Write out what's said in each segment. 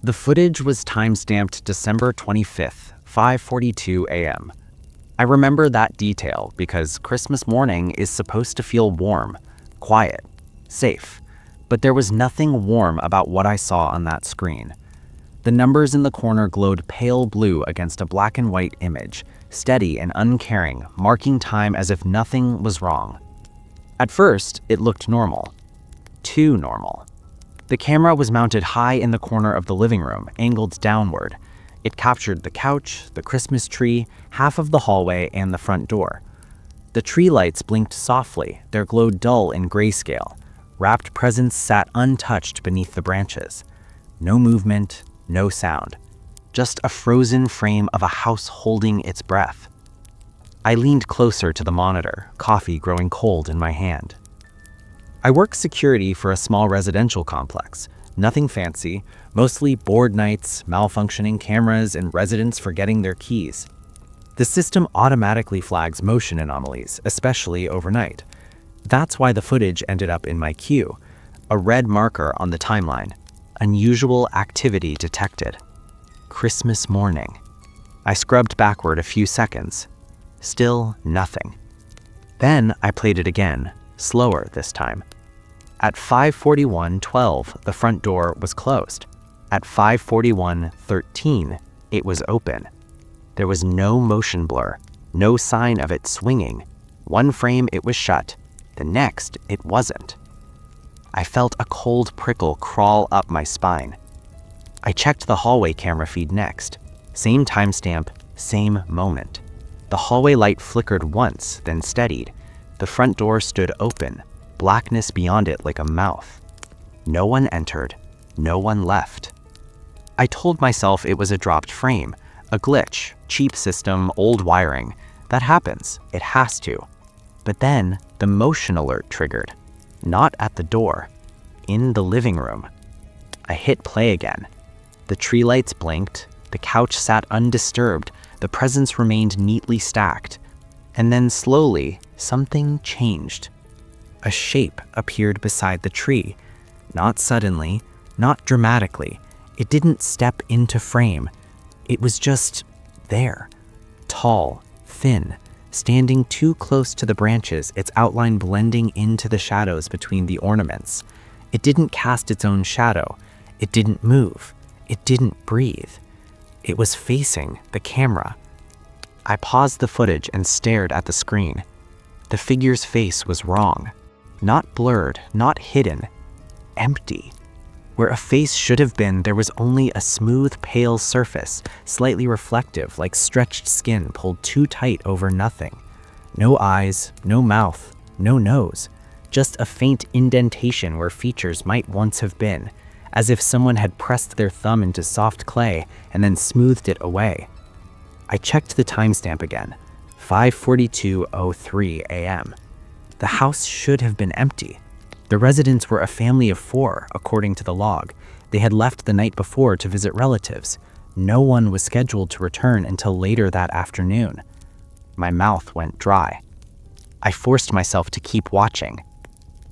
The footage was time-stamped December 25th, 5:42 a.m. I remember that detail because Christmas morning is supposed to feel warm, quiet, safe, but there was nothing warm about what I saw on that screen. The numbers in the corner glowed pale blue against a black and white image, steady and uncaring, marking time as if nothing was wrong. At first, it looked normal. Too normal. The camera was mounted high in the corner of the living room, angled downward. It captured the couch, the Christmas tree, half of the hallway, and the front door. The tree lights blinked softly, their glow dull in grayscale. Wrapped presents sat untouched beneath the branches. No movement, no sound. Just a frozen frame of a house holding its breath. I leaned closer to the monitor, coffee growing cold in my hand. I work security for a small residential complex. Nothing fancy, mostly bored nights, malfunctioning cameras, and residents forgetting their keys. The system automatically flags motion anomalies, especially overnight. That's why the footage ended up in my queue, a red marker on the timeline. Unusual activity detected. Christmas morning. I scrubbed backward a few seconds. Still nothing. Then I played it again, slower this time. At 5:41:12, the front door was closed. At 5:41:13, it was open. There was no motion blur, no sign of it swinging. One frame it was shut, the next it wasn't. I felt a cold prickle crawl up my spine. I checked the hallway camera feed next. Same timestamp, same moment. The hallway light flickered once, then steadied. The front door stood open, blackness beyond it like a mouth. No one entered, no one left. I told myself it was a dropped frame, a glitch, cheap system, old wiring. That happens, it has to. But then the motion alert triggered. Not at the door, in the living room. I hit play again. The tree lights blinked, the couch sat undisturbed, the presents remained neatly stacked. And then slowly, something changed. A shape appeared beside the tree. Not suddenly, not dramatically. It didn't step into frame. It was just there. Tall, thin, standing too close to the branches, its outline blending into the shadows between the ornaments. It didn't cast its own shadow. It didn't move. It didn't breathe. It was facing the camera. I paused the footage and stared at the screen. The figure's face was wrong. Not blurred, not hidden. Empty. Where a face should have been, there was only a smooth, pale surface, slightly reflective, like stretched skin pulled too tight over nothing. No eyes, no mouth, no nose. Just a faint indentation where features might once have been, as if someone had pressed their thumb into soft clay and then smoothed it away. I checked the timestamp again, 5:42:03 a.m. The house should have been empty. The residents were a family of 4, according to the log. They had left the night before to visit relatives. No one was scheduled to return until later that afternoon. My mouth went dry. I forced myself to keep watching.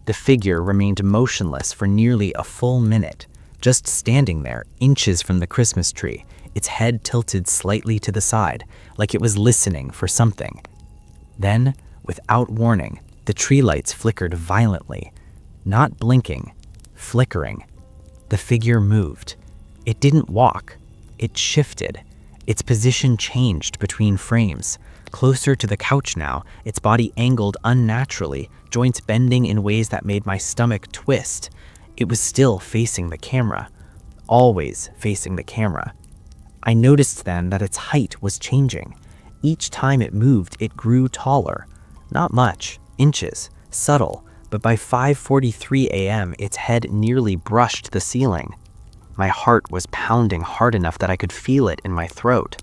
The figure remained motionless for nearly a full minute, just standing there, inches from the Christmas tree, its head tilted slightly to the side, like it was listening for something. Then, without warning, the tree lights flickered violently. Not blinking, flickering. The figure moved. It didn't walk. It shifted. Its position changed between frames. Closer to the couch now, its body angled unnaturally, joints bending in ways that made my stomach twist. It was still facing the camera. Always facing the camera. I noticed then that its height was changing. Each time it moved, it grew taller. Not much, inches, subtle, but by 5:43 a.m., its head nearly brushed the ceiling. My heart was pounding hard enough that I could feel it in my throat.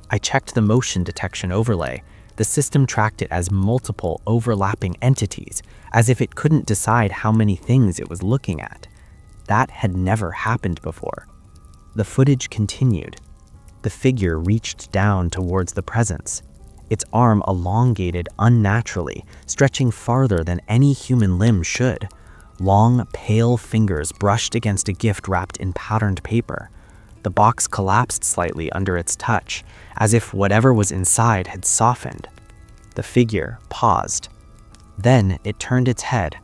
I checked the motion detection overlay. The system tracked it as multiple overlapping entities, as if it couldn't decide how many things it was looking at. That had never happened before. The footage continued. The figure reached down towards the presents. Its arm elongated unnaturally, stretching farther than any human limb should. Long, pale fingers brushed against a gift wrapped in patterned paper. The box collapsed slightly under its touch, as if whatever was inside had softened. The figure paused. Then it turned its head,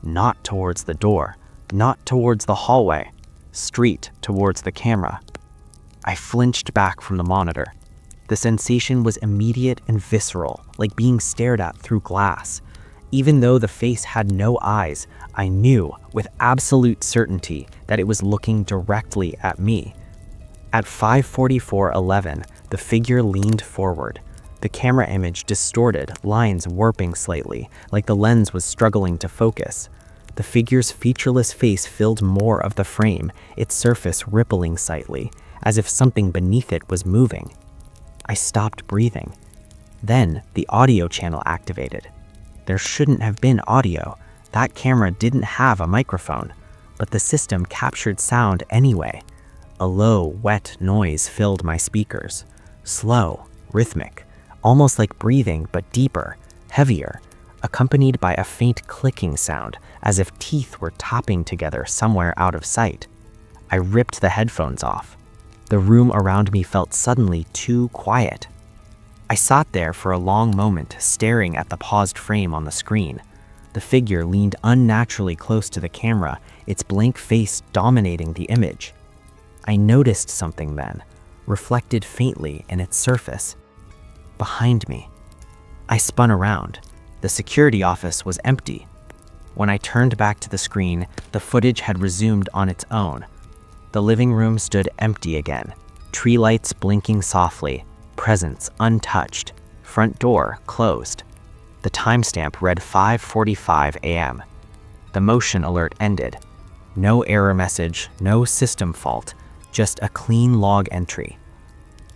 not towards the door, not towards the hallway, straight towards the camera. I flinched back from the monitor. The sensation was immediate and visceral, like being stared at through glass. Even though the face had no eyes, I knew with absolute certainty that it was looking directly at me. At 5:44:11, the figure leaned forward. The camera image distorted, lines warping slightly, like the lens was struggling to focus. The figure's featureless face filled more of the frame, its surface rippling slightly, as if something beneath it was moving. I stopped breathing. Then the audio channel activated. There shouldn't have been audio. That camera didn't have a microphone, but the system captured sound anyway. A low, wet noise filled my speakers. Slow, rhythmic, almost like breathing, but deeper, heavier, accompanied by a faint clicking sound, as if teeth were tapping together somewhere out of sight. I ripped the headphones off. The room around me felt suddenly too quiet. I sat there for a long moment, staring at the paused frame on the screen. The figure leaned unnaturally close to the camera, its blank face dominating the image. I noticed something then, reflected faintly in its surface. Behind me. I spun around. The security office was empty. When I turned back to the screen, the footage had resumed on its own. The living room stood empty again, tree lights blinking softly, presents untouched, front door closed. The timestamp read 5:45 a.m. The motion alert ended. No error message, no system fault, just a clean log entry.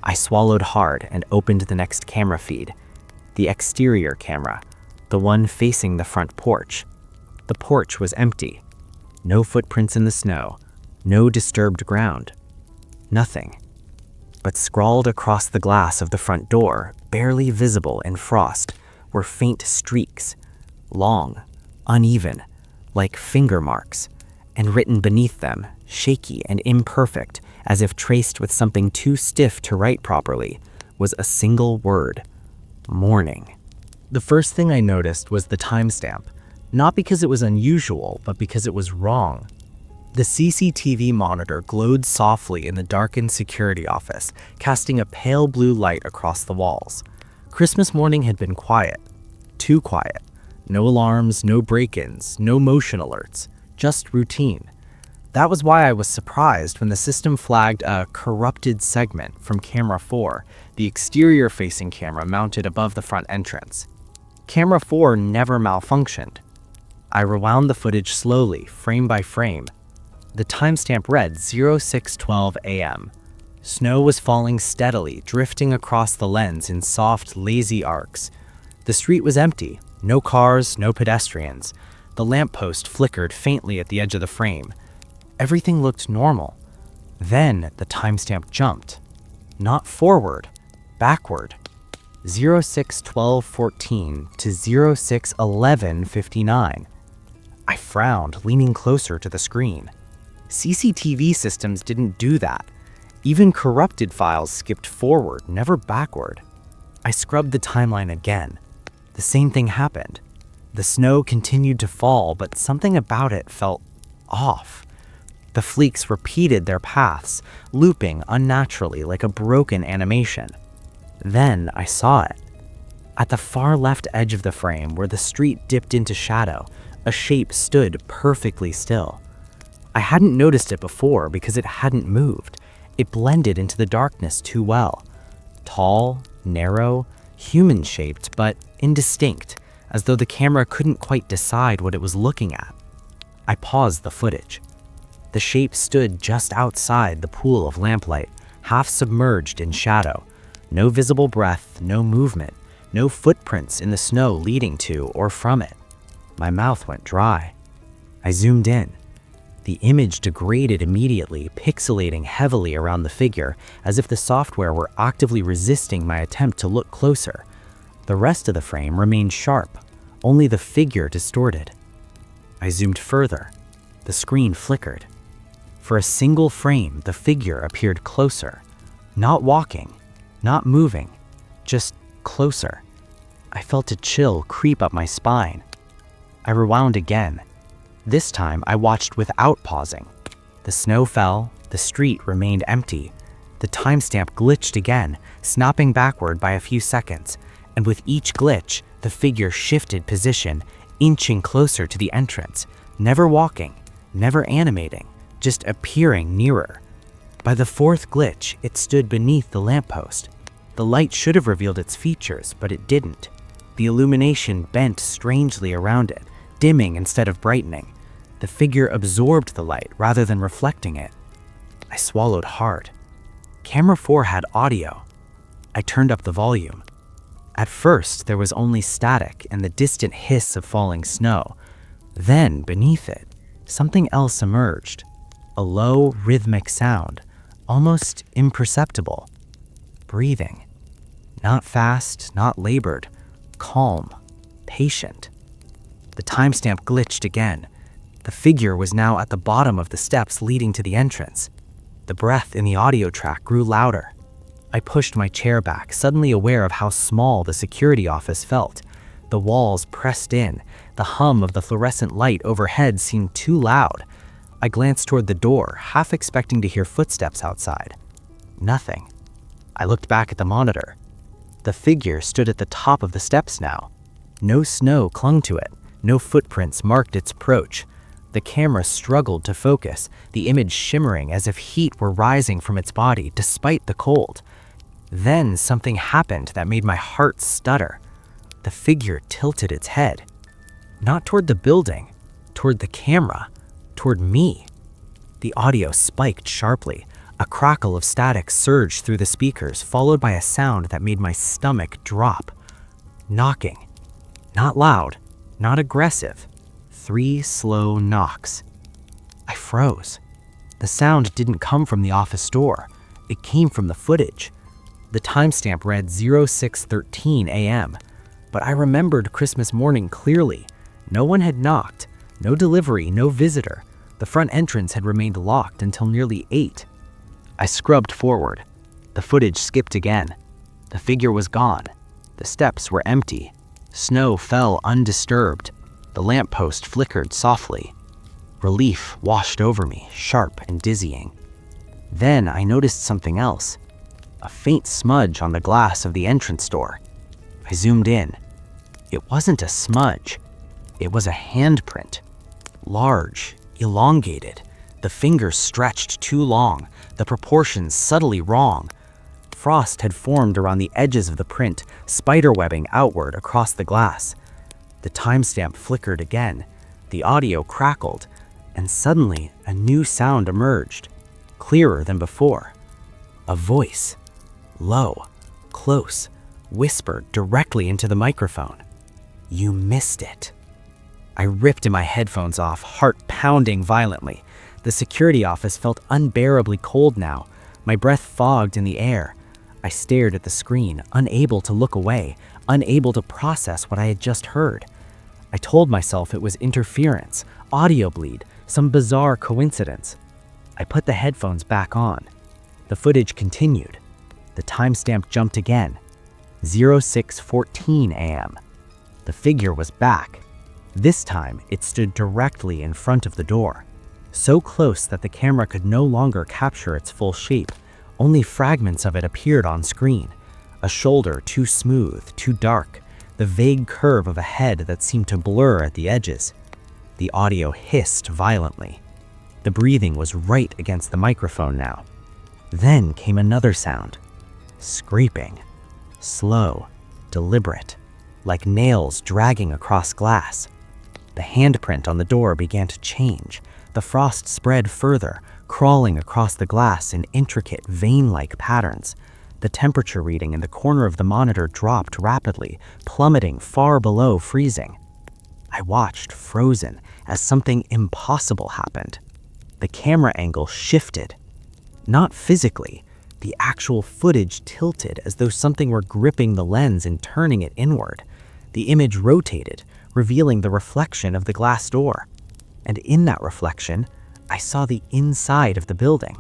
I swallowed hard and opened the next camera feed. The exterior camera, the one facing the front porch. The porch was empty. No footprints in the snow, no disturbed ground. Nothing. But scrawled across the glass of the front door, barely visible in frost, were faint streaks, long, uneven, like finger marks, and written beneath them, shaky and imperfect, as if traced with something too stiff to write properly, was a single word: morning. The first thing I noticed was the timestamp, not because it was unusual, but because it was wrong. The CCTV monitor glowed softly in the darkened security office, casting a pale blue light across the walls. Christmas morning had been quiet. Too quiet. No alarms, no break-ins, no motion alerts, just routine. That was why I was surprised when the system flagged a corrupted segment from camera 4, the exterior-facing camera mounted above the front entrance. Camera 4 never malfunctioned. I rewound the footage slowly, frame by frame. The timestamp read 06:12 a.m. Snow was falling steadily, drifting across the lens in soft, lazy arcs. The street was empty. No cars, no pedestrians. The lamppost flickered faintly at the edge of the frame. Everything looked normal. Then the timestamp jumped. Not forward, backward. 06:12:14 to 06:11:59. I frowned, leaning closer to the screen. CCTV systems didn't do that. Even corrupted files skipped forward, never backward. I scrubbed the timeline again. The same thing happened. The snow continued to fall, but something about it felt off. The fleeks repeated their paths, looping unnaturally like a broken animation. Then I saw it. At the far left edge of the frame, where the street dipped into shadow, a shape stood perfectly still. I hadn't noticed it before because it hadn't moved. It blended into the darkness too well. Tall, narrow, human-shaped, but indistinct, as though the camera couldn't quite decide what it was looking at. I paused the footage. The shape stood just outside the pool of lamplight, half submerged in shadow. No visible breath, no movement, no footprints in the snow leading to or from it. My mouth went dry. I zoomed in. The image degraded immediately, pixelating heavily around the figure, as if the software were actively resisting my attempt to look closer. The rest of the frame remained sharp, only the figure distorted. I zoomed further. The screen flickered. For a single frame, the figure appeared closer. Not walking, not moving, just closer. I felt a chill creep up my spine. I rewound again. This time, I watched without pausing. The snow fell, the street remained empty. The timestamp glitched again, snapping backward by a few seconds, and with each glitch, the figure shifted position, inching closer to the entrance, never walking, never animating, just appearing nearer. By the fourth glitch, it stood beneath the lamppost. The light should have revealed its features, but it didn't. The illumination bent strangely around it, dimming instead of brightening. The figure absorbed the light rather than reflecting it. I swallowed hard. Camera 4 had audio. I turned up the volume. At first, there was only static and the distant hiss of falling snow. Then, beneath it, something else emerged. A low, rhythmic sound, almost imperceptible. Breathing. Not fast, not labored. Calm. Patient. The timestamp glitched again. The figure was now at the bottom of the steps leading to the entrance. The breath in the audio track grew louder. I pushed my chair back, suddenly aware of how small the security office felt. The walls pressed in. The hum of the fluorescent light overhead seemed too loud. I glanced toward the door, half expecting to hear footsteps outside. Nothing. I looked back at the monitor. The figure stood at the top of the steps now. No snow clung to it. No footprints marked its approach. The camera struggled to focus, the image shimmering as if heat were rising from its body despite the cold. Then something happened that made my heart stutter. The figure tilted its head. Not toward the building, toward the camera, toward me. The audio spiked sharply. A crackle of static surged through the speakers, followed by a sound that made my stomach drop. Knocking. Not loud, not aggressive. 3 slow knocks. I froze. The sound didn't come from the office door. It came from the footage. The timestamp read 06:13 a.m., but I remembered Christmas morning clearly. No one had knocked, no delivery, no visitor. The front entrance had remained locked until nearly 8. I scrubbed forward. The footage skipped again. The figure was gone. The steps were empty. Snow fell undisturbed. The lamppost flickered softly. Relief washed over me, sharp and dizzying. Then I noticed something else. A faint smudge on the glass of the entrance door. I zoomed in. It wasn't a smudge. It was a handprint. Large, elongated. The fingers stretched too long, the proportions subtly wrong. Frost had formed around the edges of the print, spiderwebbing outward across the glass. The timestamp flickered again, the audio crackled, and suddenly a new sound emerged, clearer than before. A voice, low, close, whispered directly into the microphone. "You missed it." I ripped my headphones off, heart pounding violently. The security office felt unbearably cold now. My breath fogged in the air. I stared at the screen, unable to look away, unable to process what I had just heard. I told myself it was interference, audio bleed, some bizarre coincidence. I put the headphones back on. The footage continued. The timestamp jumped again. 06:14 a.m. The figure was back. This time, it stood directly in front of the door, so close that the camera could no longer capture its full shape. Only fragments of it appeared on screen. A shoulder too smooth, too dark, the vague curve of a head that seemed to blur at the edges. The audio hissed violently. The breathing was right against the microphone now. Then came another sound. Scraping. Slow, deliberate, like nails dragging across glass. The handprint on the door began to change. The frost spread further, crawling across the glass in intricate, vein-like patterns. The temperature reading in the corner of the monitor dropped rapidly, plummeting far below freezing. I watched, frozen, as something impossible happened. The camera angle shifted. Not physically. The actual footage tilted as though something were gripping the lens and turning it inward. The image rotated, revealing the reflection of the glass door. And in that reflection, I saw the inside of the building.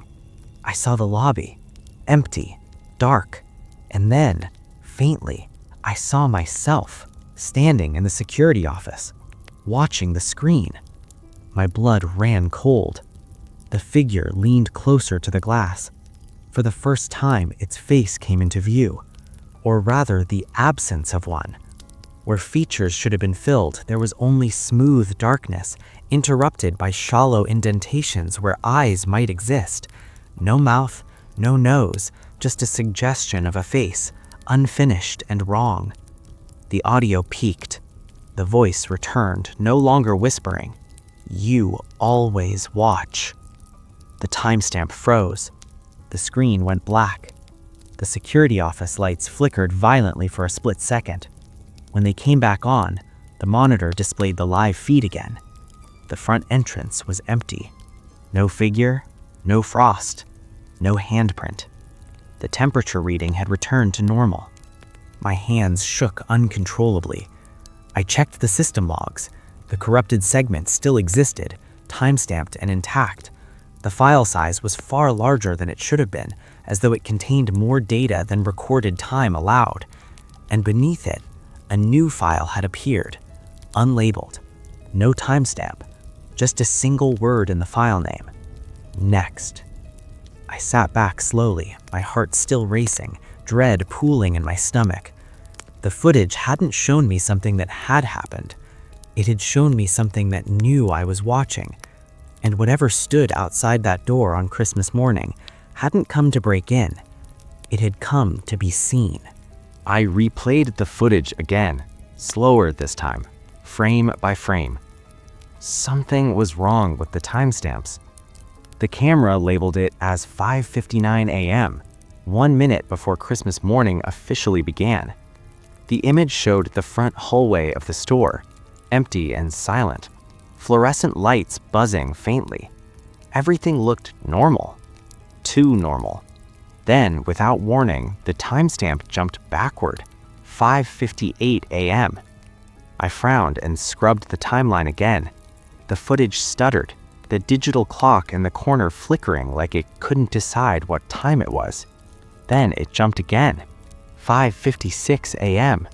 I saw the lobby, empty, dark, and then, faintly, I saw myself standing in the security office, watching the screen. My blood ran cold. The figure leaned closer to the glass. For the first time, its face came into view, or rather the absence of one. Where features should have been filled, there was only smooth darkness, interrupted by shallow indentations where eyes might exist. No mouth, no nose, just a suggestion of a face, unfinished and wrong. The audio peaked. The voice returned, no longer whispering. "You always watch." The timestamp froze. The screen went black. The security office lights flickered violently for a split second. When they came back on, the monitor displayed the live feed again. The front entrance was empty. No figure, no frost, no handprint. The temperature reading had returned to normal. My hands shook uncontrollably. I checked the system logs. The corrupted segment still existed, timestamped and intact. The file size was far larger than it should have been, as though it contained more data than recorded time allowed. And beneath it, a new file had appeared, unlabeled, no timestamp, just a single word in the file name: next. I sat back slowly, my heart still racing, dread pooling in my stomach. The footage hadn't shown me something that had happened. It had shown me something that knew I was watching. And whatever stood outside that door on Christmas morning hadn't come to break in. It had come to be seen. I replayed the footage again, slower this time, frame by frame. Something was wrong with the timestamps. The camera labeled it as 5:59 a.m., 1 minute before Christmas morning officially began. The image showed the front hallway of the store, empty and silent, fluorescent lights buzzing faintly. Everything looked normal, too normal. Then, without warning, the timestamp jumped backward, 5:58 a.m. I frowned and scrubbed the timeline again. The footage stuttered, the digital clock in the corner flickering like it couldn't decide what time it was. Then it jumped again, 5:56 a.m.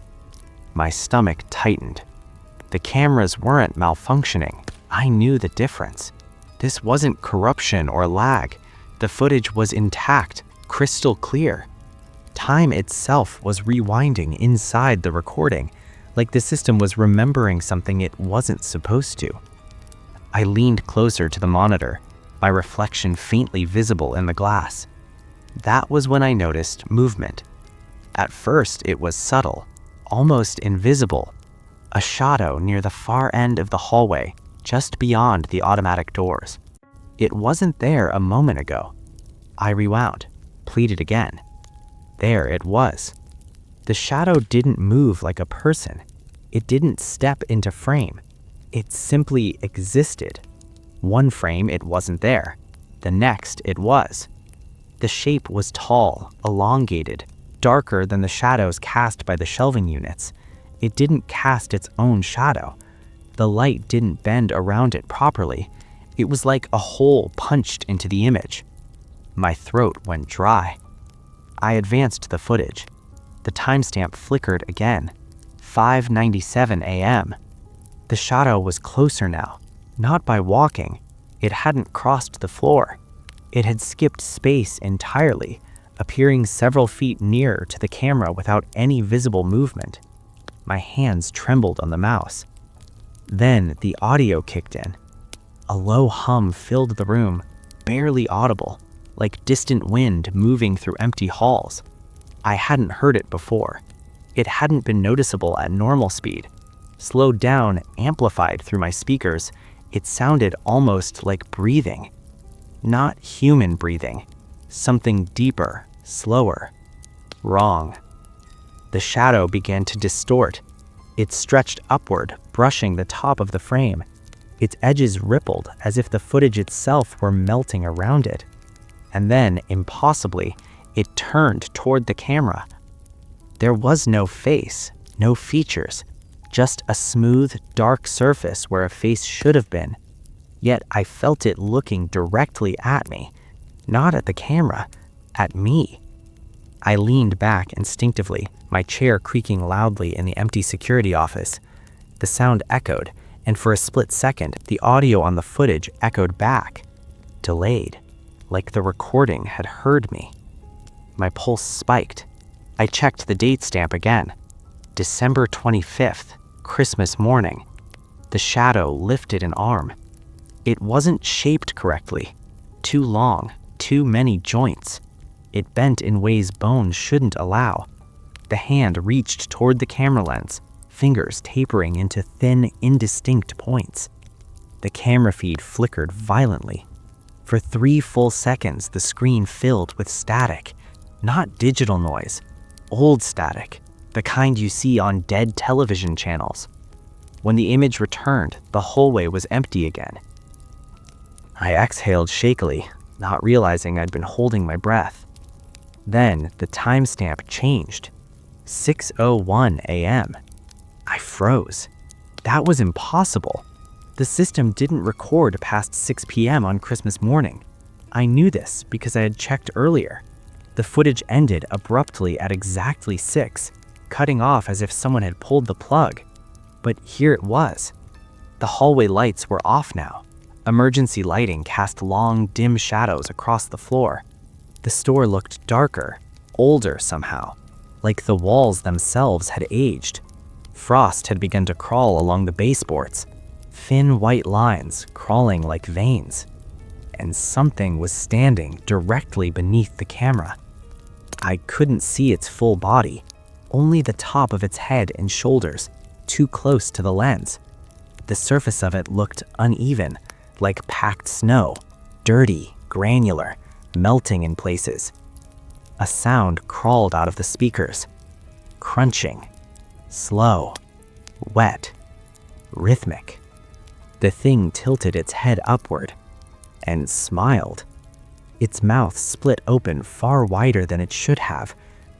My stomach tightened. The cameras weren't malfunctioning. I knew the difference. This wasn't corruption or lag. The footage was intact, crystal clear. Time itself was rewinding inside the recording, like the system was remembering something it wasn't supposed to. I leaned closer to the monitor, my reflection faintly visible in the glass. That was when I noticed movement. At first, it was subtle, almost invisible. A shadow near the far end of the hallway, just beyond the automatic doors. It wasn't there a moment ago. I rewound, pleaded again. There it was. The shadow didn't move like a person. It didn't step into frame. It simply existed. One frame, it wasn't there. The next, it was. The shape was tall, elongated, darker than the shadows cast by the shelving units. It didn't cast its own shadow. The light didn't bend around it properly. It was like a hole punched into the image. My throat went dry. I advanced the footage. The timestamp flickered again. 5:97 a.m. The shadow was closer now, not by walking. It hadn't crossed the floor. It had skipped space entirely, appearing several feet nearer to the camera without any visible movement. My hands trembled on the mouse. Then the audio kicked in. A low hum filled the room, barely audible, like distant wind moving through empty halls. I hadn't heard it before. It hadn't been noticeable at normal speed. Slowed down, amplified through my speakers, it sounded almost like breathing. Not human breathing. Something deeper, slower. Wrong. The shadow began to distort. It stretched upward, brushing the top of the frame. Its edges rippled as if the footage itself were melting around it. And then, impossibly, it turned toward the camera. There was no face, no features, just a smooth, dark surface where a face should have been. yet I felt it looking directly at me, not at the camera, at me. I leaned back instinctively, my chair creaking loudly in the empty security office. The sound echoed, and for a split second, the audio on the footage echoed back, delayed, like the recording had heard me. My pulse spiked. I checked the date stamp again. December 25th, Christmas morning. The shadow lifted an arm. It wasn't shaped correctly. Too long, too many joints. It bent in ways bones shouldn't allow. The hand reached toward the camera lens, fingers tapering into thin, indistinct points. The camera feed flickered violently. For 3 full seconds, the screen filled with static. Not digital noise, old static, the kind you see on dead television channels. When the image returned, the hallway was empty again. I exhaled shakily, not realizing I'd been holding my breath. Then the timestamp changed. 6:01 a.m. I froze. That was impossible. The system didn't record past 6 p.m. on Christmas morning. I knew this because I had checked earlier. The footage ended abruptly at exactly 6, cutting off as if someone had pulled the plug. But here it was. The hallway lights were off now. Emergency lighting cast long, dim shadows across the floor. The store looked darker, older somehow, like the walls themselves had aged. Frost had begun to crawl along the baseboards, thin white lines crawling like veins. And something was standing directly beneath the camera. I couldn't see its full body, only the top of its head and shoulders, too close to the lens. The surface of it looked uneven, like packed snow, dirty, granular, melting in places. A sound crawled out of the speakers. Crunching. Slow. Wet. Rhythmic. The thing tilted its head upward and smiled. Its mouth split open far wider than it should have,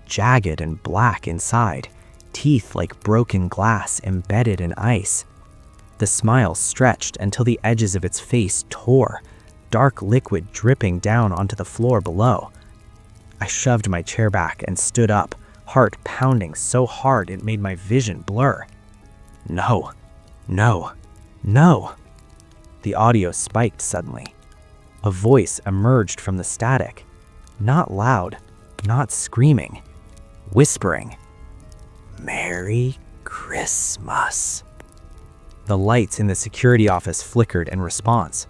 jagged and black inside, teeth like broken glass embedded in ice. The smile stretched until the edges of its face tore, dark liquid dripping down onto the floor below. I shoved my chair back and stood up, heart pounding so hard it made my vision blur. No, no, no. The audio spiked suddenly. A voice emerged from the static, not loud, not screaming, whispering, "Merry Christmas." The lights in the security office flickered in response.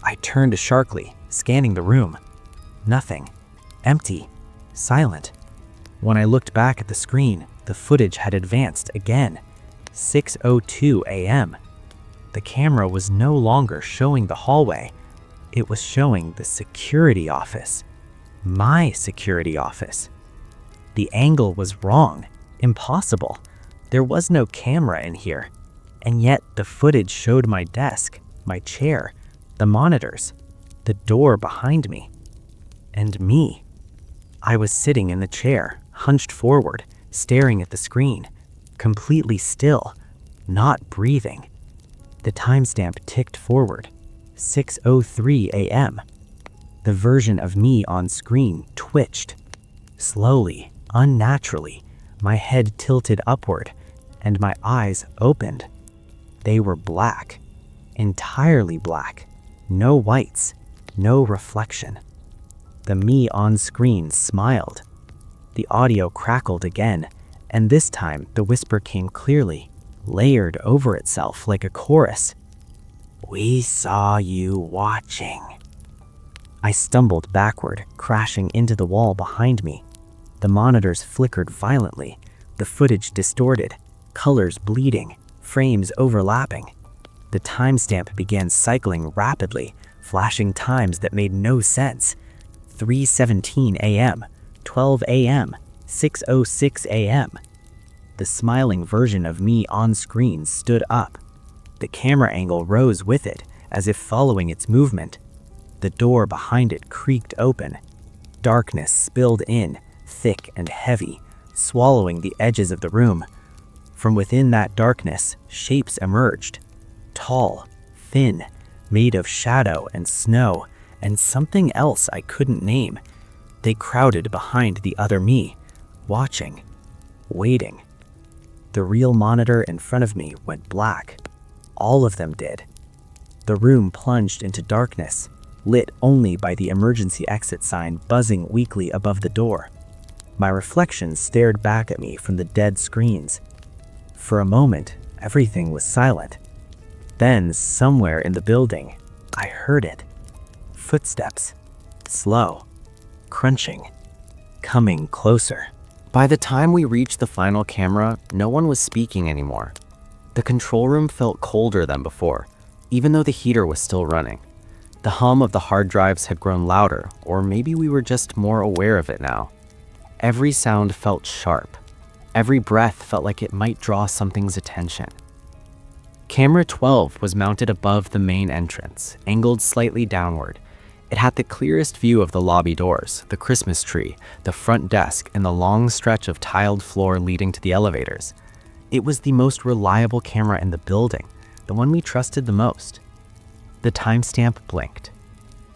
I turned sharply, scanning the room. Nothing. Empty. Silent. When I looked back at the screen, the footage had advanced again. 6:02 a.m. The camera was no longer showing the hallway. It was showing the security office. My security office. The angle was wrong. Impossible. There was no camera in here. And yet the footage showed my desk, my chair, the monitors, the door behind me, and me. I was sitting in the chair, hunched forward, staring at the screen, completely still, not breathing. The timestamp ticked forward. 6:03 a.m. The version of me on screen twitched. Slowly, unnaturally, my head tilted upward, and my eyes opened. They were black, entirely black, no whites, no reflection. The me on screen smiled. The audio crackled again, and this time the whisper came clearly, layered over itself like a chorus. "We saw you watching." I stumbled backward, crashing into the wall behind me. The monitors flickered violently, the footage distorted, colors bleeding, frames overlapping. The timestamp began cycling rapidly, flashing times that made no sense. 3:17 a.m., 12 a.m., 6:06 a.m. The smiling version of me on screen stood up. The camera angle rose with it, as if following its movement. The door behind it creaked open. Darkness spilled in, thick and heavy, swallowing the edges of the room. From within that darkness, shapes emerged. Tall, thin, made of shadow and snow and something else I couldn't name. They crowded behind the other me, watching, waiting. The real monitor in front of me went black. All of them did. The room plunged into darkness, lit only by the emergency exit sign buzzing weakly above the door. My reflection stared back at me from the dead screens. For a moment, everything was silent. Then, somewhere in the building, I heard it. Footsteps. Slow. Crunching. Coming closer. By the time we reached the final camera, no one was speaking anymore. The control room felt colder than before, even though the heater was still running. The hum of the hard drives had grown louder, or maybe we were just more aware of it now. Every sound felt sharp. Every breath felt like it might draw something's attention. Camera 12 was mounted above the main entrance, angled slightly downward. It had the clearest view of the lobby doors, the Christmas tree, the front desk, and the long stretch of tiled floor leading to the elevators. It was the most reliable camera in the building, the one we trusted the most. The timestamp blinked.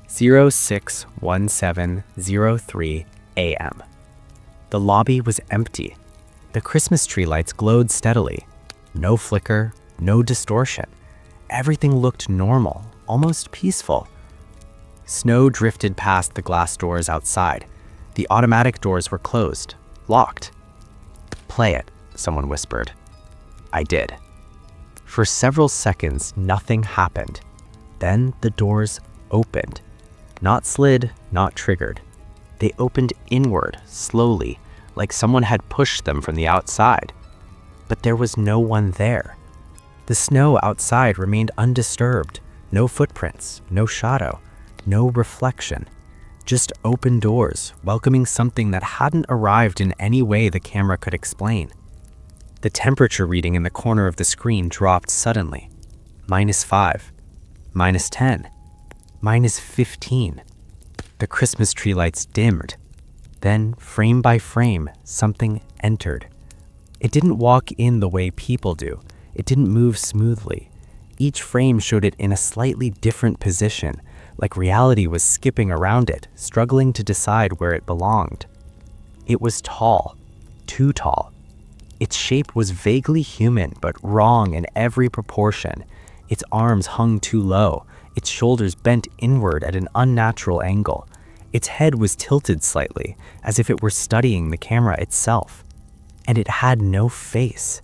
06:17:03 a.m. The lobby was empty. The Christmas tree lights glowed steadily. No flicker, no distortion. Everything looked normal, almost peaceful. Snow drifted past the glass doors outside. The automatic doors were closed, locked. "Play it," someone whispered. I did. For several seconds, nothing happened. Then the doors opened. Not slid, not triggered. They opened inward, slowly, like someone had pushed them from the outside. But there was no one there. The snow outside remained undisturbed. No footprints, no shadow, no reflection. Just open doors, welcoming something that hadn't arrived in any way the camera could explain. The temperature reading in the corner of the screen dropped suddenly. -5, -10, -15. The Christmas tree lights dimmed. Then, frame by frame, something entered. It didn't walk in the way people do. It didn't move smoothly. Each frame showed it in a slightly different position, like reality was skipping around it, struggling to decide where it belonged. It was tall, too tall. Its shape was vaguely human, but wrong in every proportion. Its arms hung too low, its shoulders bent inward at an unnatural angle. Its head was tilted slightly, as if it were studying the camera itself. And it had no face.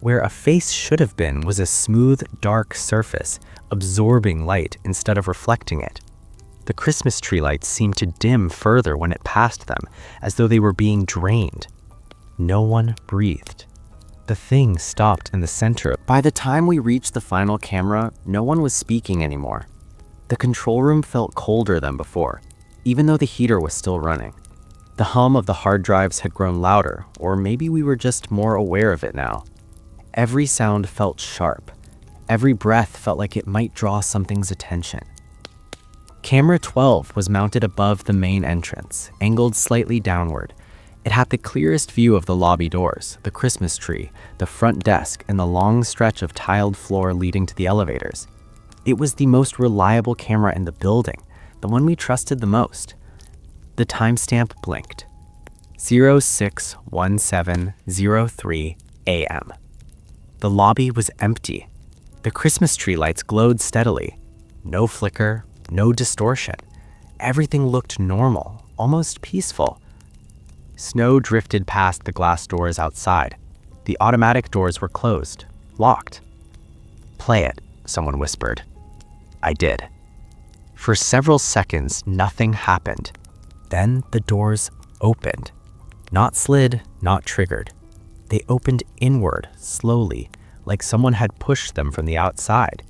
Where a face should have been was a smooth, dark surface, absorbing light instead of reflecting it. The Christmas tree lights seemed to dim further when it passed them, as though they were being drained. No one breathed. The thing stopped in the center. By the time we reached the final camera, no one was speaking anymore. The control room felt colder than before, even though the heater was still running. The hum of the hard drives had grown louder, or maybe we were just more aware of it now. Every sound felt sharp. Every breath felt like it might draw something's attention. Camera 12 was mounted above the main entrance, angled slightly downward. It had the clearest view of the lobby doors, the Christmas tree, the front desk, and the long stretch of tiled floor leading to the elevators. It was the most reliable camera in the building, the one we trusted the most. The timestamp blinked. 06:17:03 a.m. The lobby was empty. The Christmas tree lights glowed steadily. No flicker, no distortion. Everything looked normal, almost peaceful. Snow drifted past the glass doors outside. The automatic doors were closed, locked. "Play it," someone whispered. I did. For several seconds, nothing happened. Then the doors opened. Not slid, not triggered. They opened inward, slowly, like someone had pushed them from the outside.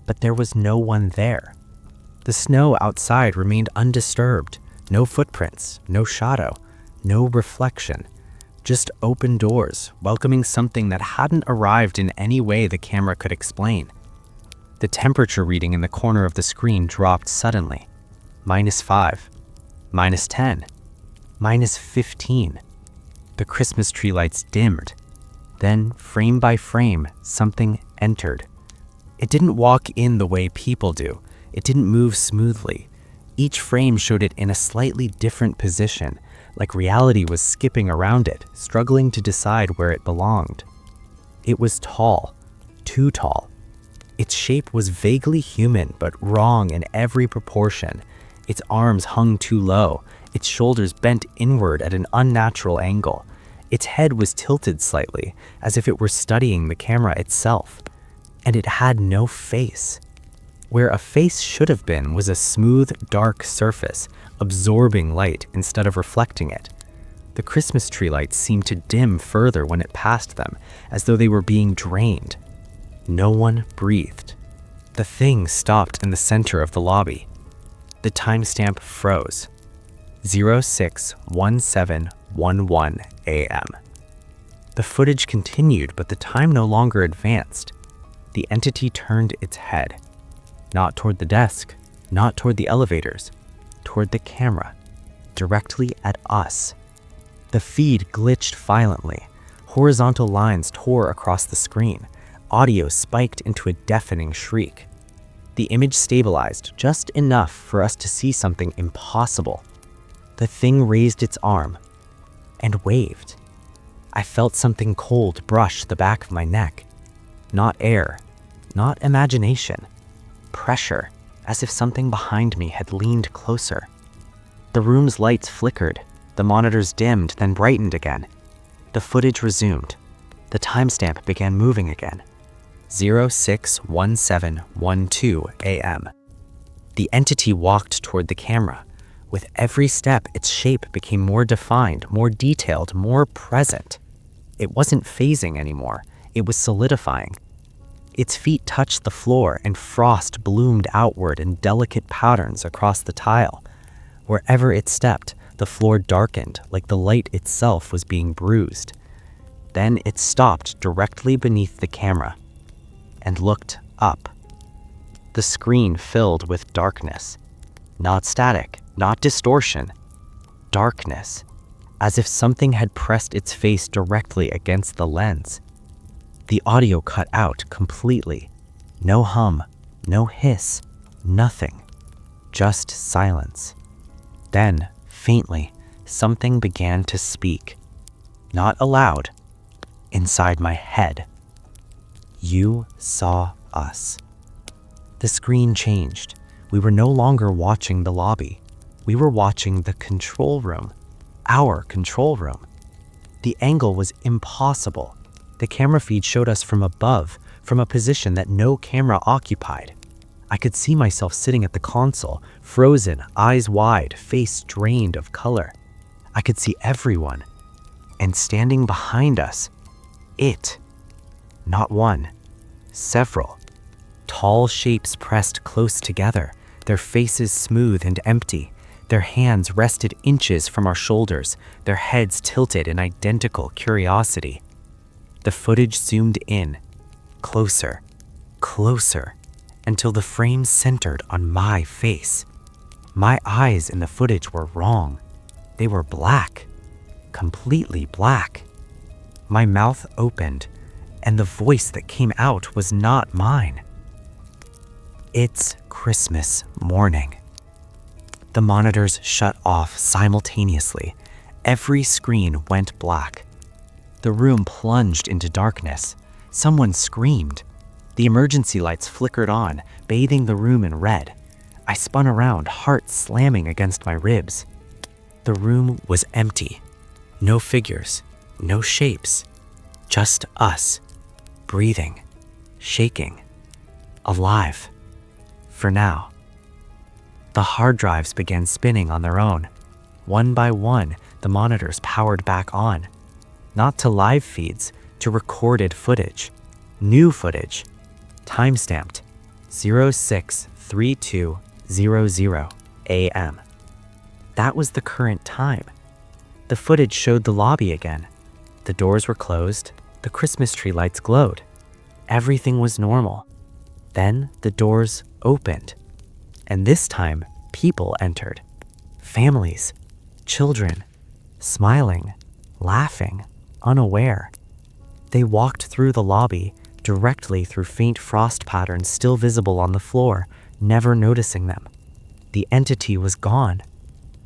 But there was no one there. The snow outside remained undisturbed. No footprints, no shadow, no reflection. Just open doors, welcoming something that hadn't arrived in any way the camera could explain. The temperature reading in the corner of the screen dropped suddenly. -5, -10, -15. The Christmas tree lights dimmed. Then, frame by frame, something entered. It didn't walk in the way people do. It didn't move smoothly. Each frame showed it in a slightly different position, like reality was skipping around it, struggling to decide where it belonged. It was tall, too tall. Its shape was vaguely human, but wrong in every proportion. Its arms hung too low, its shoulders bent inward at an unnatural angle. Its head was tilted slightly, as if it were studying the camera itself. And it had no face. Where a face should have been was a smooth, dark surface, absorbing light instead of reflecting it. The Christmas tree lights seemed to dim further when it passed them, as though they were being drained. No one breathed. The thing stopped in the center of the lobby. The timestamp froze. 06:1711 a.m. The footage continued, but the time no longer advanced. The entity turned its head. Not toward the desk, not toward the elevators, toward the camera, directly at us. The feed glitched violently. Horizontal lines tore across the screen. Audio spiked into a deafening shriek. The image stabilized just enough for us to see something impossible. The thing raised its arm and waved. I felt something cold brush the back of my neck. Not air, not imagination. Pressure, as if something behind me had leaned closer. The room's lights flickered, the monitors dimmed, then brightened again. The footage resumed. The timestamp began moving again. 06:1712 a.m. The entity walked toward the camera. With every step, its shape became more defined, more detailed, more present. It wasn't phasing anymore. It was solidifying. Its feet touched the floor, and frost bloomed outward in delicate patterns across the tile. Wherever it stepped, the floor darkened like the light itself was being bruised. Then it stopped directly beneath the camera and looked up. The screen filled with darkness. Not static, not distortion. Darkness, as if something had pressed its face directly against the lens. The audio cut out completely. No hum, no hiss, nothing. Just silence. Then, faintly, something began to speak. Not aloud. Inside my head. You saw us. The screen changed. We were no longer watching the lobby. We were watching the control room. Our control room. The angle was impossible. The camera feed showed us from above, from a position that no camera occupied. I could see myself sitting at the console, frozen, eyes wide, face drained of color. I could see everyone. And standing behind us, it. Not one, several. Tall shapes pressed close together, their faces smooth and empty. Their hands rested inches from our shoulders, their heads tilted in identical curiosity. The footage zoomed in, closer, closer, until the frame centered on my face. My eyes in the footage were wrong. They were black, completely black. My mouth opened, and the voice that came out was not mine. It's Christmas morning. The monitors shut off simultaneously. Every screen went black. The room plunged into darkness. Someone screamed. The emergency lights flickered on, bathing the room in red. I spun around, heart slamming against my ribs. The room was empty. No figures, no shapes. Just us, breathing, shaking, alive. For now. The hard drives began spinning on their own. One by one, the monitors powered back on. Not to live feeds, to recorded footage. New footage. Timestamped 06:3200 a.m. That was the current time. The footage showed the lobby again. The doors were closed. The Christmas tree lights glowed. Everything was normal. Then the doors opened. And this time, people entered. Families, children, smiling, laughing, unaware. They walked through the lobby, directly through faint frost patterns still visible on the floor, never noticing them. The entity was gone,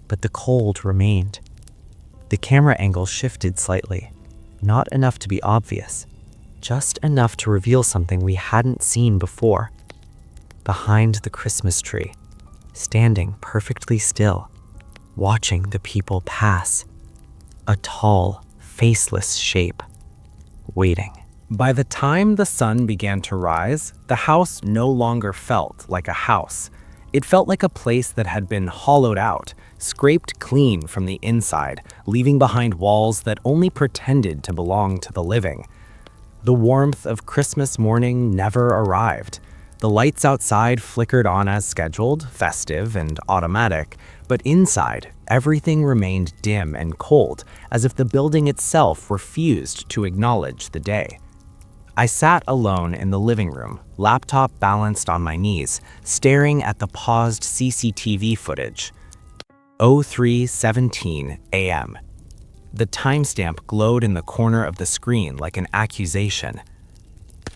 but the cold remained. The camera angle shifted slightly, not enough to be obvious, just enough to reveal something we hadn't seen before. Behind the Christmas tree, standing perfectly still, watching the people pass, a tall, faceless shape, waiting. By the time the sun began to rise, the house no longer felt like a house. It felt like a place that had been hollowed out, scraped clean from the inside, leaving behind walls that only pretended to belong to the living. The warmth of Christmas morning never arrived. The lights outside flickered on as scheduled, festive and automatic, but inside, everything remained dim and cold, as if the building itself refused to acknowledge the day. I sat alone in the living room, laptop balanced on my knees, staring at the paused CCTV footage. 03:17 a.m. The timestamp glowed in the corner of the screen like an accusation.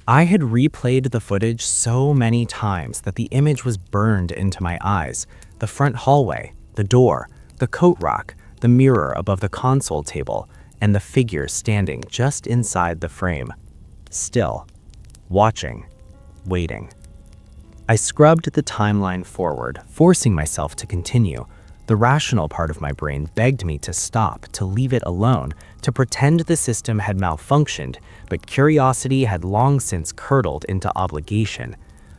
I had replayed the footage so many times that the image was burned into my eyes. The front hallway, the door, the coat rack, the mirror above the console table, and the figure standing just inside the frame. Still, watching, waiting. I scrubbed the timeline forward, forcing myself to continue. The rational part of my brain begged me to stop, to leave it alone, to pretend the system had malfunctioned, but curiosity had long since curdled into obligation.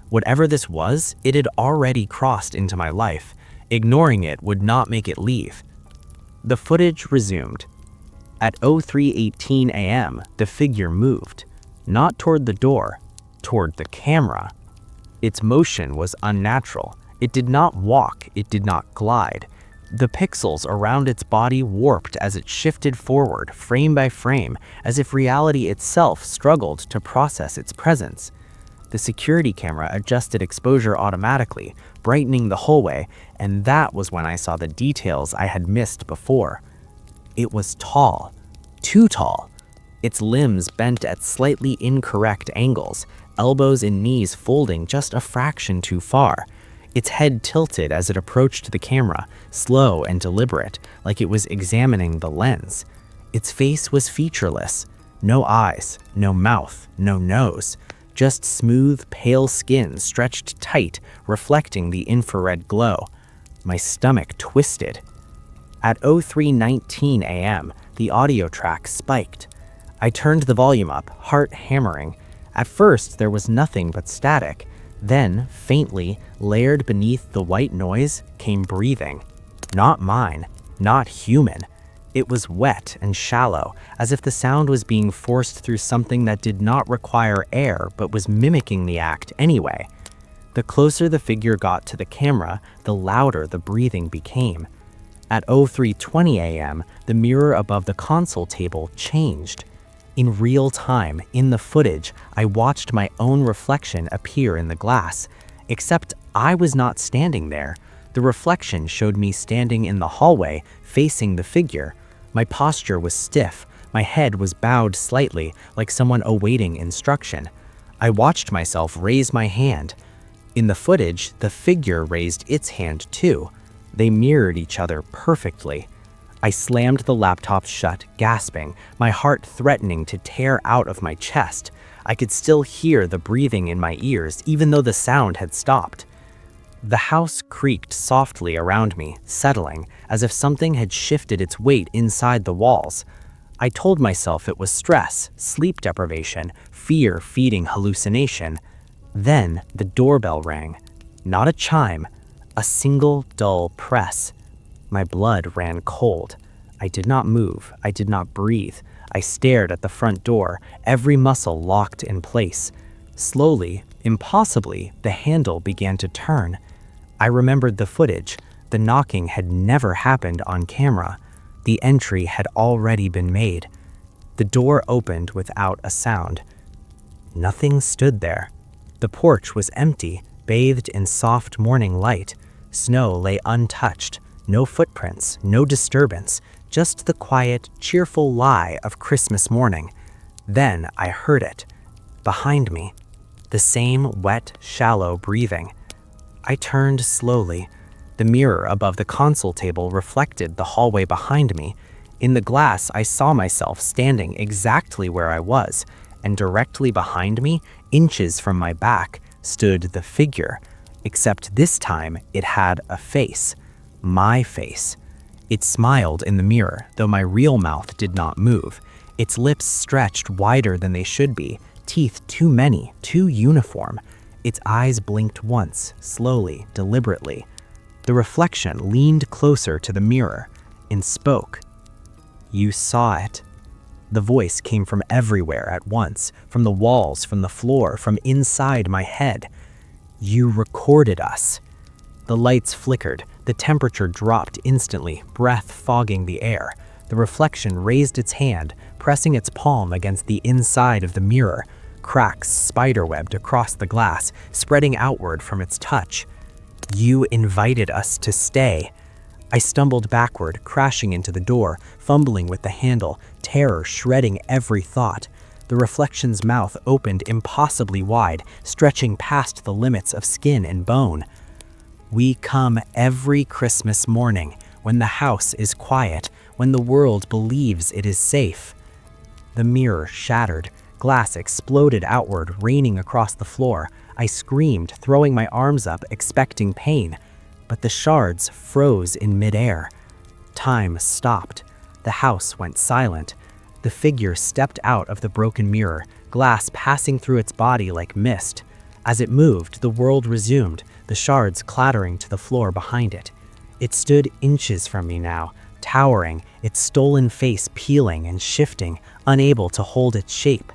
Whatever this was, it had already crossed into my life. Ignoring it would not make it leave. The footage resumed. At 03:18 a.m., the figure moved. Not toward the door, toward the camera. Its motion was unnatural. It did not walk, it did not glide. The pixels around its body warped as it shifted forward, frame by frame, as if reality itself struggled to process its presence. The security camera adjusted exposure automatically, brightening the hallway, and that was when I saw the details I had missed before. It was tall, too tall. Its limbs bent at slightly incorrect angles, elbows and knees folding just a fraction too far. Its head tilted as it approached the camera, slow and deliberate, like it was examining the lens. Its face was featureless. No eyes, no mouth, no nose. Just smooth, pale skin stretched tight, reflecting the infrared glow. My stomach twisted. At 03:19 a.m., the audio track spiked. I turned the volume up, heart hammering. At first, there was nothing but static. Then, faintly, layered beneath the white noise, came breathing. Not mine, not human. It was wet and shallow, as if the sound was being forced through something that did not require air but was mimicking the act anyway. The closer the figure got to the camera, the louder the breathing became. At 03:20 a.m., the mirror above the console table changed. In real time, in the footage, I watched my own reflection appear in the glass. Except I was not standing there. The reflection showed me standing in the hallway, facing the figure. My posture was stiff. My head was bowed slightly, like someone awaiting instruction. I watched myself raise my hand. In the footage, the figure raised its hand too. They mirrored each other perfectly. I slammed the laptop shut, gasping, my heart threatening to tear out of my chest. I could still hear the breathing in my ears, even though the sound had stopped. The house creaked softly around me, settling, as if something had shifted its weight inside the walls. I told myself it was stress, sleep deprivation, fear-feeding hallucination. Then the doorbell rang. Not a chime, a single dull press. My blood ran cold. I did not move. I did not breathe. I stared at the front door, every muscle locked in place. Slowly, impossibly, the handle began to turn. I remembered the footage. The knocking had never happened on camera. The entry had already been made. The door opened without a sound. Nothing stood there. The porch was empty, bathed in soft morning light. Snow lay untouched. No footprints, no disturbance, just the quiet, cheerful lie of Christmas morning. Then I heard it. behind me, the same wet, shallow breathing. I turned slowly. The mirror above the console table reflected the hallway behind me. In the glass, I saw myself standing exactly where I was, and directly behind me, inches from my back, stood the figure, except this time it had a face. My face. It smiled in the mirror, though my real mouth did not move. Its lips stretched wider than they should be, teeth too many, too uniform. Its eyes blinked once, slowly, deliberately. The reflection leaned closer to the mirror and spoke. "You saw it." The voice came from everywhere at once, from the walls, from the floor, from inside my head. "You recorded us." The lights flickered, the temperature dropped instantly, breath fogging the air. The reflection raised its hand, pressing its palm against the inside of the mirror. Cracks spiderwebbed across the glass, spreading outward from its touch. "You invited us to stay." I stumbled backward, crashing into the door, fumbling with the handle, terror shredding every thought. The reflection's mouth opened impossibly wide, stretching past the limits of skin and bone. "We come every Christmas morning, when the house is quiet, when the world believes it is safe." The mirror shattered. Glass exploded outward, raining across the floor. I screamed, throwing my arms up, expecting pain. But the shards froze in midair. Time stopped. The house went silent. The figure stepped out of the broken mirror, glass passing through its body like mist. As it moved, the world resumed, the shards clattering to the floor behind it. It stood inches from me now, towering, its stolen face peeling and shifting, unable to hold its shape.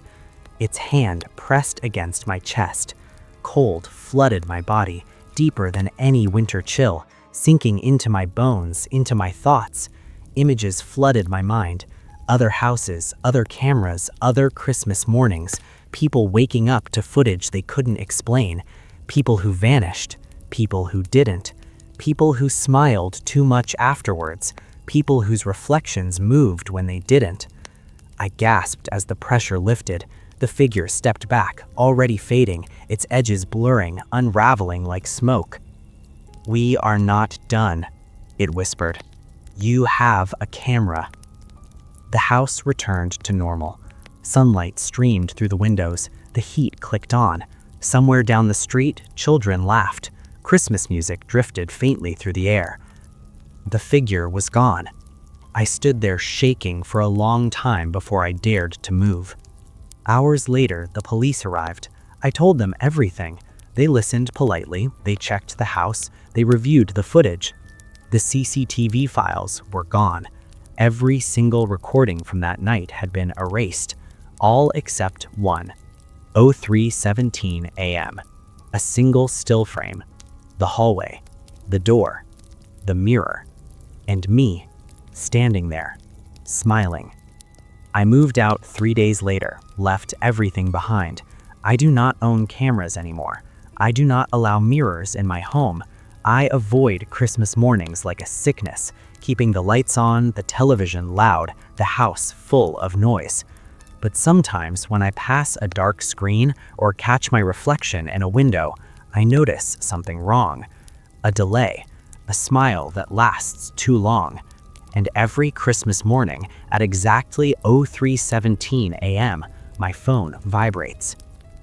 Its hand pressed against my chest. Cold flooded my body, deeper than any winter chill, sinking into my bones, into my thoughts. Images flooded my mind. Other houses, other cameras, other Christmas mornings, people waking up to footage they couldn't explain, people who vanished, people who didn't, people who smiled too much afterwards, people whose reflections moved when they didn't. I gasped as the pressure lifted. The figure stepped back, already fading, its edges blurring, unraveling like smoke. "We are not done," it whispered. "You have a camera." The house returned to normal. Sunlight streamed through the windows. The heat clicked on. Somewhere down the street, children laughed. Christmas music drifted faintly through the air. The figure was gone. I stood there shaking for a long time before I dared to move. Hours later, the police arrived. I told them everything. They listened politely, they checked the house, they reviewed the footage. The CCTV files were gone. Every single recording from that night had been erased, all except one. 03:17 a.m. A single still frame. The hallway. The door. The mirror. And me, standing there, smiling. I moved out 3 days later, left everything behind. I do not own cameras anymore. I do not allow mirrors in my home. I avoid Christmas mornings like a sickness, keeping the lights on, the television loud, the house full of noise. But sometimes when I pass a dark screen or catch my reflection in a window, I notice something wrong. A delay, a smile that lasts too long. And every Christmas morning at exactly 03:17 a.m., my phone vibrates.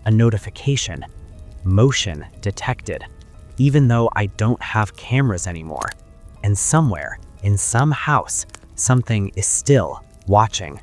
A notification. Motion detected. Even though I don't have cameras anymore. And somewhere, in some house, something is still watching.